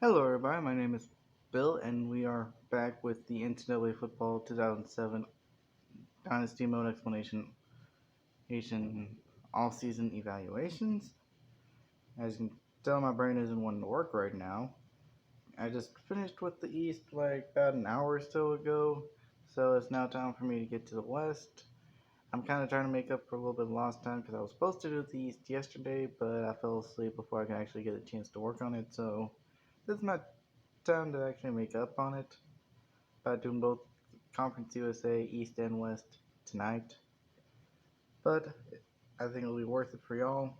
Hello, everybody. My name is Bill, and we are back with the NCAA Football 2007 Dynasty Mode Explanation All-Season Evaluations. As you can tell, my brain isn't wanting to work right now. I just finished with the East like about an hour or so ago, so it's now time for me to get to the West. I'm kind of trying to make up for a little bit of lost time because I was supposed to do the East yesterday, but I fell asleep before I could actually get a chance to work on it, so this is my time to actually make up on it by doing both Conference USA, East and West tonight. But I think it'll be worth it for y'all.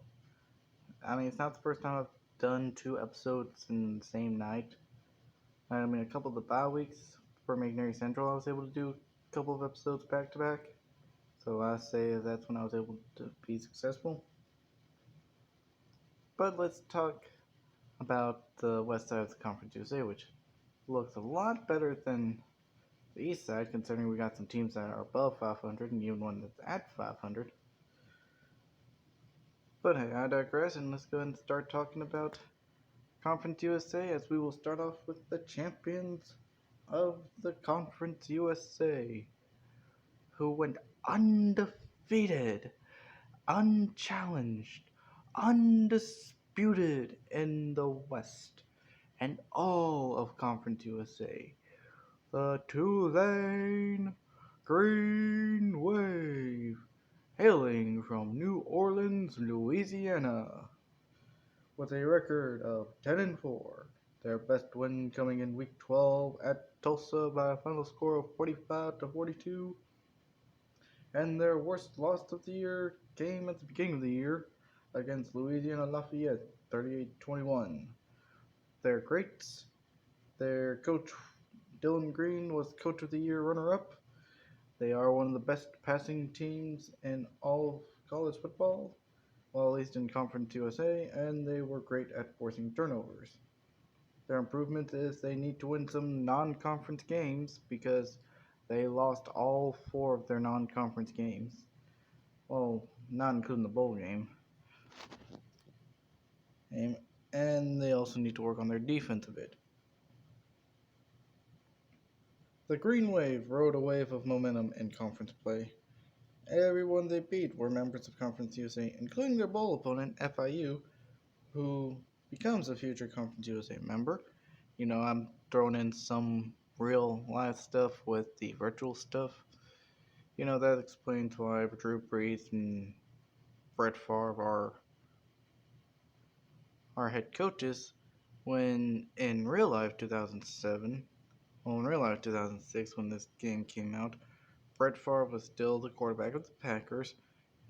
I mean, it's not the first time I've done two episodes in the same night. I mean, a couple of the bye weeks for McNary Central, I was able to do a couple of episodes back to back. So I say that's when I was able to be successful. But let's talk about the west side of the Conference USA, which looks a lot better than the east side, considering we got some teams that are above 500 and even one that's at 500. But hey, I digress, and let's go ahead and start talking about Conference USA, as we will start off with the champions of the Conference USA, who went undefeated, unchallenged, undisputed in the West and all of Conference USA. The Tulane Green Wave, hailing from New Orleans, Louisiana, with a record of 10-4. Their best win coming in Week 12 at Tulsa by a final score of 45-42, and their worst loss of the year came at the beginning of the year against Louisiana Lafayette, 38-21. Their greats, their coach Dylan Green was Coach of the Year runner-up. They are one of the best passing teams in all of college football, well, at least in Conference USA, and they were great at forcing turnovers. Their improvement is they need to win some non-conference games because they lost all four of their non-conference games. Well, not including the bowl game. And they also need to work on their defense a bit. The Green Wave rode a wave of momentum in conference play. Everyone they beat were members of Conference USA, including their bowl opponent, FIU, who becomes a future Conference USA member. You know, I'm throwing in some real life stuff with the virtual stuff. You know, that explains why Drew Brees and Brett Favre are our head coaches when in real life 2007, well, in real life 2006, when this game came out, Brett Favre was still the quarterback of the Packers.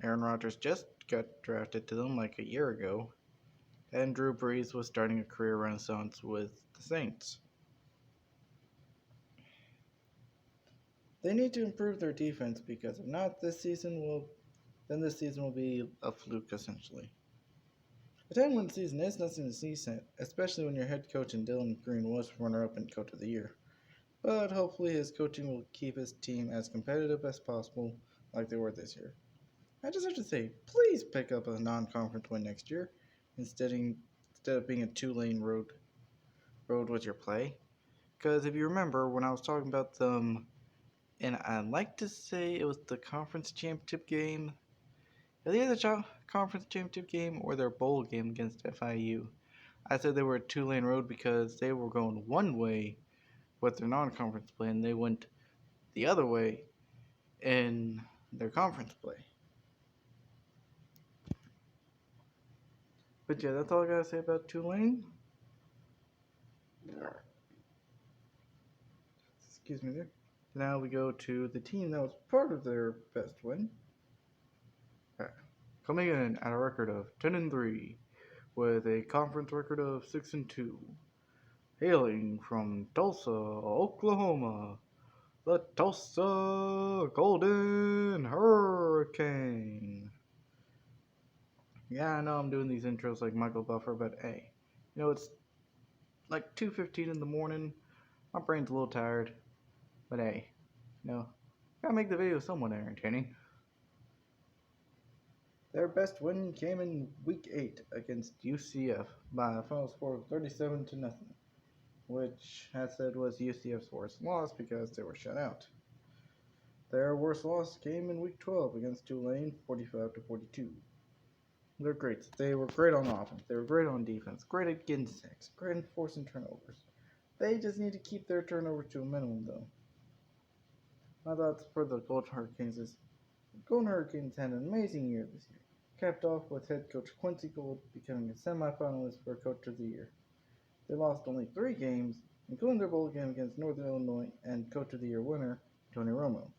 Aaron Rodgers just got drafted to them like a year ago, and Drew Brees was starting a career renaissance with the Saints. They need to improve their defense because if not, this season will be a fluke essentially. A 10-win season is nothing to sneeze at, especially when your head coach and Dylan Green was runner-up and coach of the year. But hopefully his coaching will keep his team as competitive as possible like they were this year. I just have to say, please pick up a non-conference win next year instead of being a two-lane road with your play. Because if you remember when I was talking about them, and I'd like to say it was the conference championship game, either the conference championship game or their bowl game against FIU. I said they were a two-lane road because they were going one way with their non-conference play, and they went the other way in their conference play. But yeah, that's all I gotta say about Tulane. Excuse me there. Now we go to the team that was part of their best win. Coming in at a record of 10-3, with a conference record of 6-2, hailing from Tulsa, Oklahoma, the Tulsa Golden Hurricane. Yeah, I know I'm doing these intros like Michael Buffer, but hey, you know, it's like 2:15 in the morning. My brain's a little tired, but hey, you know, gotta make the video somewhat entertaining. Their best win came in Week 8 against UCF by a final score of 37-0. which Hassad was UCF's worst loss because they were shut out. Their worst loss came in Week 12 against Tulane, 45-42. They're great. They were great on offense. They were great on defense. Great at getting sacks. Great at forcing turnovers. They just need to keep their turnovers to a minimum, though. My thoughts for the Golden Hurricanes is the Golden Hurricanes had an amazing year this year, capped off with head coach Quincy Gold becoming a semifinalist for Coach of the Year. They lost only 3 games, including their bowl game against Northern Illinois and Coach of the Year winner Tony Romo.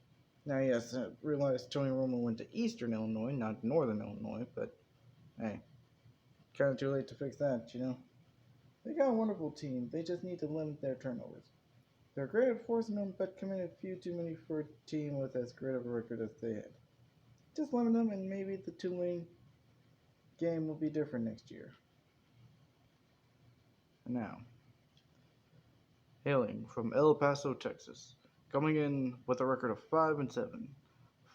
Now, yes, I realize Tony Romo went to Eastern Illinois, not Northern Illinois, but hey, kind of too late to fix that, you know? They got a wonderful team. They just need to limit their turnovers. They're great at forcing them, but committed a few too many for a team with as great of a record as they had. Just limit them, and maybe the Tulane game will be different next year. And now, hailing from El Paso, Texas, coming in with a record of 5-7,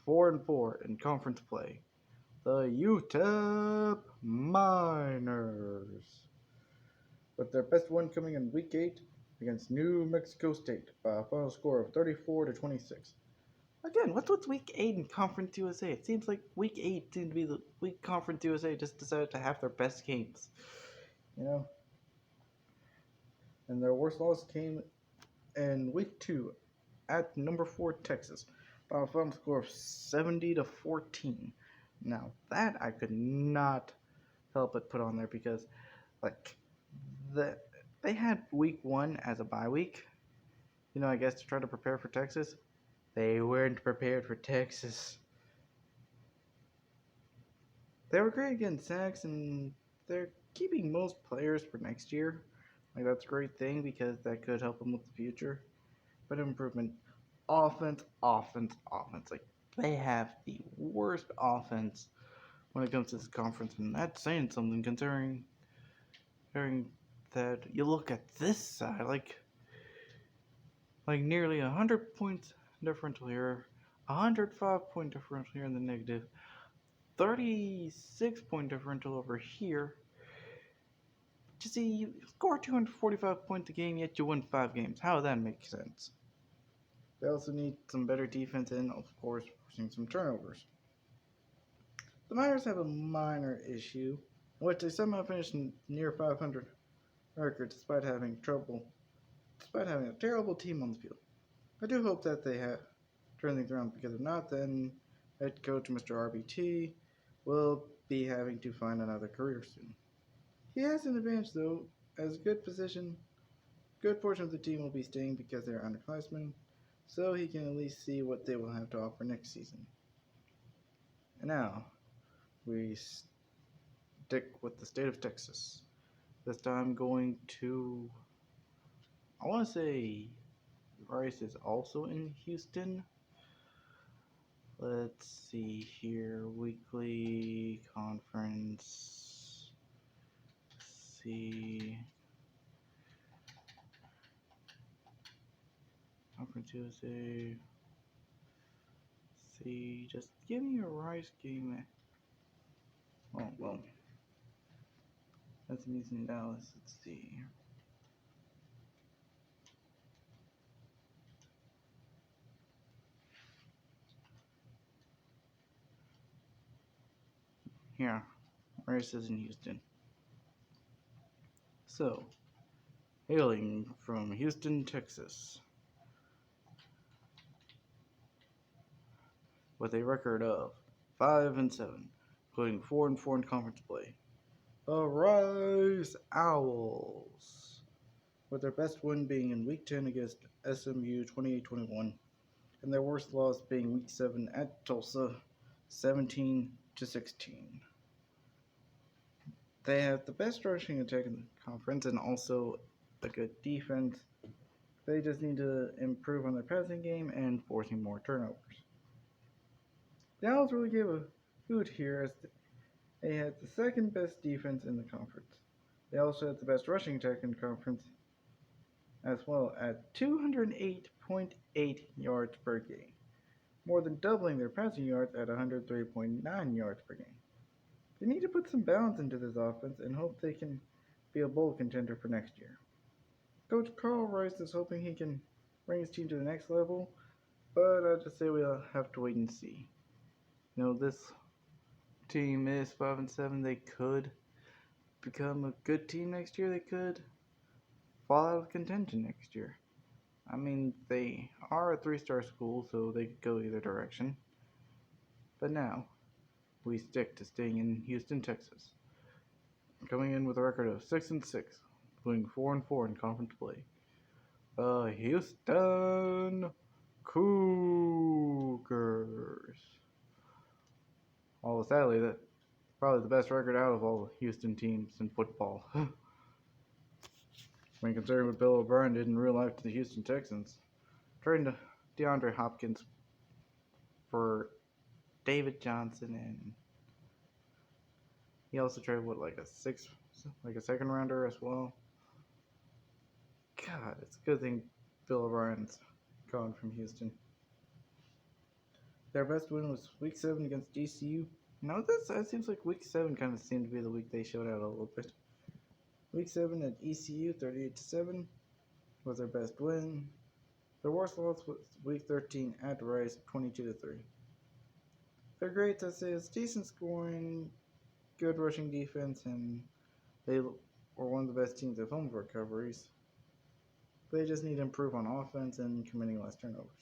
4-4 in conference play, the UTEP Miners, with their best win coming in Week 8 against New Mexico State by a final score of 34-26. Again, what's with Week 8 in Conference USA? It seems like Week 8 seemed to be the week Conference USA just decided to have their best games. You know? And their worst loss came in Week 2 at number 4 Texas by a final score of 70-14. Now, that I could not help but put on there because, they had Week 1 as a bye week. You know, I guess to try to prepare for Texas. They weren't prepared for Texas. They were great against sacks, and they're keeping most players for next year. That's a great thing because that could help them with the future. But improvement, offense. They have the worst offense when it comes to this conference, and that's saying something considering that you look at this side, like nearly 100 points differential here, 105-point differential here in the negative, 36-point differential over here. You see, you score 245 points a game, yet you win 5 games. How does that make sense? They also need some better defense and, of course, forcing some turnovers. The Miners have a minor issue, in which they somehow finished near 500 record despite having a terrible team on the field. I do hope that they turn things around, because if not, then head coach Mr. RBT will be having to find another career soon. He has an advantage, though, as a good portion of the team will be staying because they are underclassmen, so he can at least see what they will have to offer next season. And now, we stick with the state of Texas. This time going to, I want to say Rice is also in Houston. Let's see here, weekly conference. Let's see. Conference USA. See, just give me a Rice game. Oh, well. That's amusing Dallas. Let's see. Here, Rice is in Houston. So, hailing from Houston, Texas, with a record of 5-7, including 4-4 in conference play, the Rice Owls, with their best win being in Week 10 against SMU 28-21, and their worst loss being Week 7 at Tulsa 17-16. They have the best rushing attack in the conference and also a good defense. They just need to improve on their passing game and forcing more turnovers. The Owls really gave a hoot here, as they had the second best defense in the conference. They also had the best rushing attack in the conference as well, at 208.8 yards per game, more than doubling their passing yards at 103.9 yards per game. They need to put some balance into this offense and hope they can be a bowl contender for next year. Coach Carl Rice is hoping he can bring his team to the next level, but I just say we'll have to wait and see. This team is 5-7. They could become a good team next year. They could fall out of contention next year. I mean, they are a 3-star school, so they could go either direction. But now, we stick to staying in Houston, Texas, coming in with a record of 6-6, including 4-4 in conference play. The Houston Cougars. Although sadly, that's probably the best record out of all the Houston teams in football. When considering what Bill O'Brien did in real life to the Houston Texans, trading DeAndre Hopkins for David Johnson, and he also traded like a second rounder as well. God, it's a good thing Bill O'Brien's gone from Houston. Their best win was Week 7 against DCU. Now that seems like Week 7 kind of seemed to be the week they showed out a little bit. Week 7 at ECU, 38-7, was their best win. Their worst loss was Week 13 at Rice, 22-3. Their grades, I'd say, is decent scoring, good rushing defense, and they were one of the best teams at home for recoveries. They just need to improve on offense and committing less turnovers.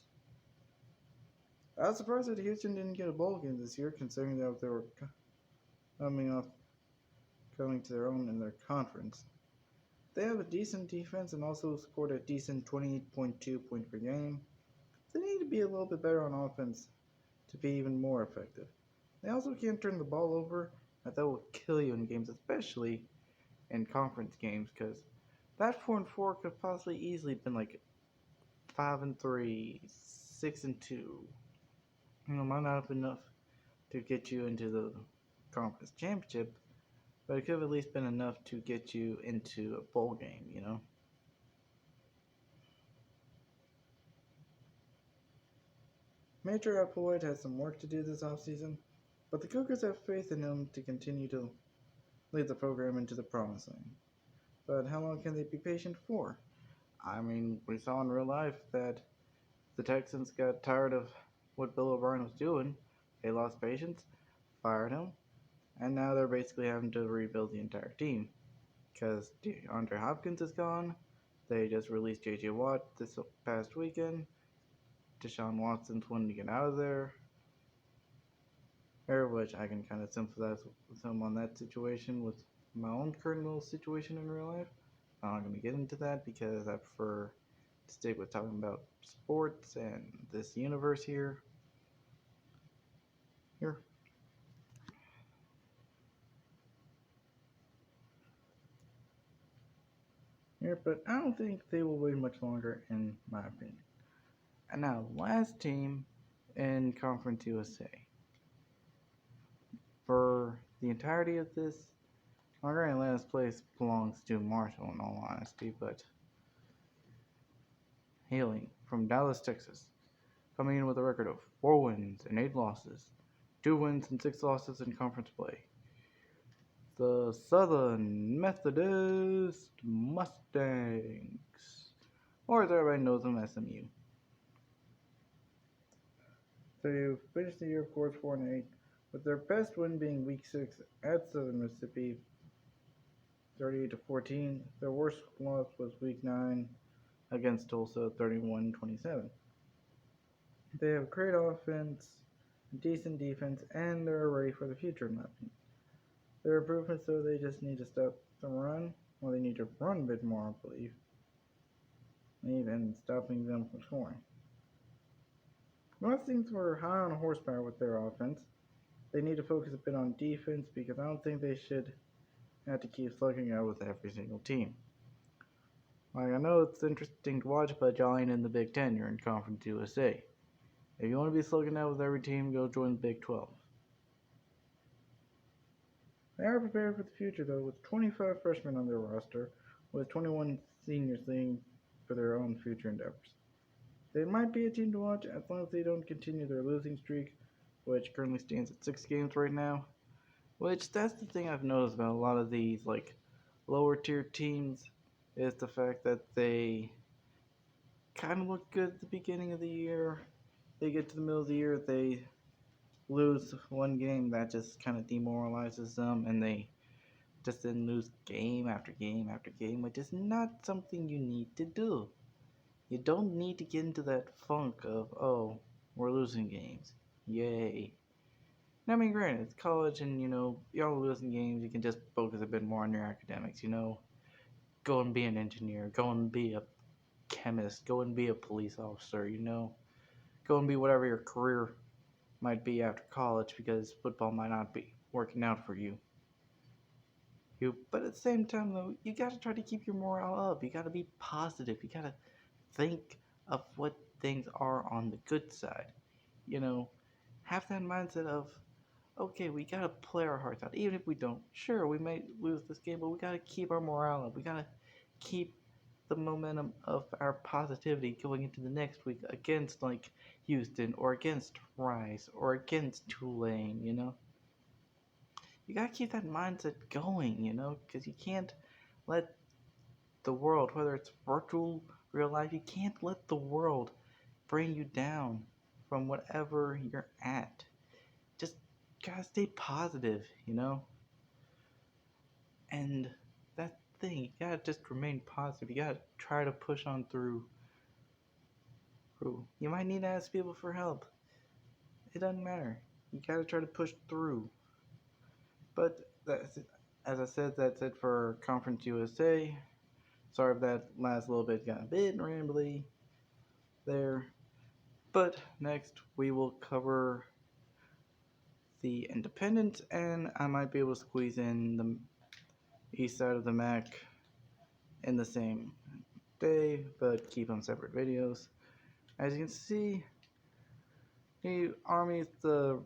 I was surprised that Houston didn't get a bowl game this year, considering that they were coming to their own in their conference. They have a decent defense and also scored a decent 28.2 points per game. They need to be a little bit better on offense to be even more effective. They also can't turn the ball over, that will kill you in games, especially in conference games, because that 4-4 could possibly easily been like 5-3, 6-2. Might not have been enough to get you into the conference championship, but it could have at least been enough to get you into a bowl game, Major Applewhite has some work to do this offseason, but the Cougars have faith in him to continue to lead the program into the promised land. But how long can they be patient for? I mean, we saw in real life that the Texans got tired of what Bill O'Brien was doing. They lost patience, fired him, and now they're basically having to rebuild the entire team. Because DeAndre Hopkins is gone. They just released J.J. Watt this past weekend. Deshaun Watson's wanting to get out of there. Which I can kind of sympathize with him on that situation with my own current little situation in real life. I'm not going to get into that because I prefer to stick with talking about sports and this universe here. But I don't think they will wait much longer, in my opinion. And now, last team in Conference USA. For the entirety of this, granted, last place belongs to Marshall, in all honesty, but hailing from Dallas, Texas, coming in with a record of 4 wins and 8 losses, 2 wins and 6 losses in conference play. The Southern Methodist Mustangs, or as everybody knows them, SMU. They finished the year, of course, 4-8, with their best win being Week 6 at Southern Mississippi, 38-14. Their worst loss was Week 9 against Tulsa, 31-27. They have great offense, decent defense, and they're ready for the future, in my opinion. Their improvements, though, they just need to stop the run. Well, they need to run a bit more, I believe. Even stopping them from scoring. Most teams were high on horsepower with their offense. They need to focus a bit on defense because I don't think they should have to keep slugging out with every single team. Like, I know it's interesting to watch, but y'all ain't in the Big Ten. You're in Conference USA. If you want to be slugging out with every team, go join the Big 12. They are prepared for the future, though, with 25 freshmen on their roster, with 21 seniors leading for their own future endeavors. They might be a team to watch as long as they don't continue their losing streak, which currently stands at 6 games right now. Which, that's the thing I've noticed about a lot of these, lower tier teams. is the fact that they kind of look good at the beginning of the year. They get to the middle of the year, they lose one game that just kind of demoralizes them, and they just then lose game after game after game, which is not something you need to do. You don't need to get into that funk of, oh, we're losing games. Yay. I mean, granted, it's college, and y'all losing games, you can just focus a bit more on your academics, Go and be an engineer, go and be a chemist, go and be a police officer, Go and be whatever your career might be after college because football might not be working out for you. But at the same time, though, you gotta try to keep your morale up. You gotta be positive. You gotta think of what things are on the good side. You know, have that mindset of, okay, we gotta play our hearts out. Even if we don't, sure, we may lose this game, but we gotta keep our morale up. We gotta keep the momentum of our positivity going into the next week against like Houston or against Rice or against Tulane. You gotta keep that mindset going. Because you can't let the world, whether it's virtual, real life, you can't let the world bring you down from whatever you're at. Just gotta stay positive. And that thing, you gotta just remain positive. You gotta try to push on through. You might need to ask people for help. It doesn't matter. You gotta try to push through. But as I said, that's it for Conference USA. Sorry if that last little bit got a bit rambly there. But next we will cover the Independent, and I might be able to squeeze in the east side of the MAC in the same day, but keep them separate videos. As you can see, the Army is the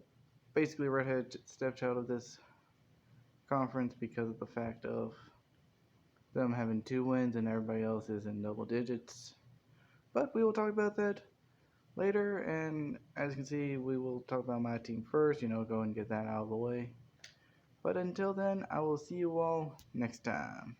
basically redhead stepchild of this conference because of the fact of them having 2 wins and everybody else is in double digits. But we will talk about that later, and as you can see, we will talk about my team first, go and get that out of the way. But until then, I will see you all next time.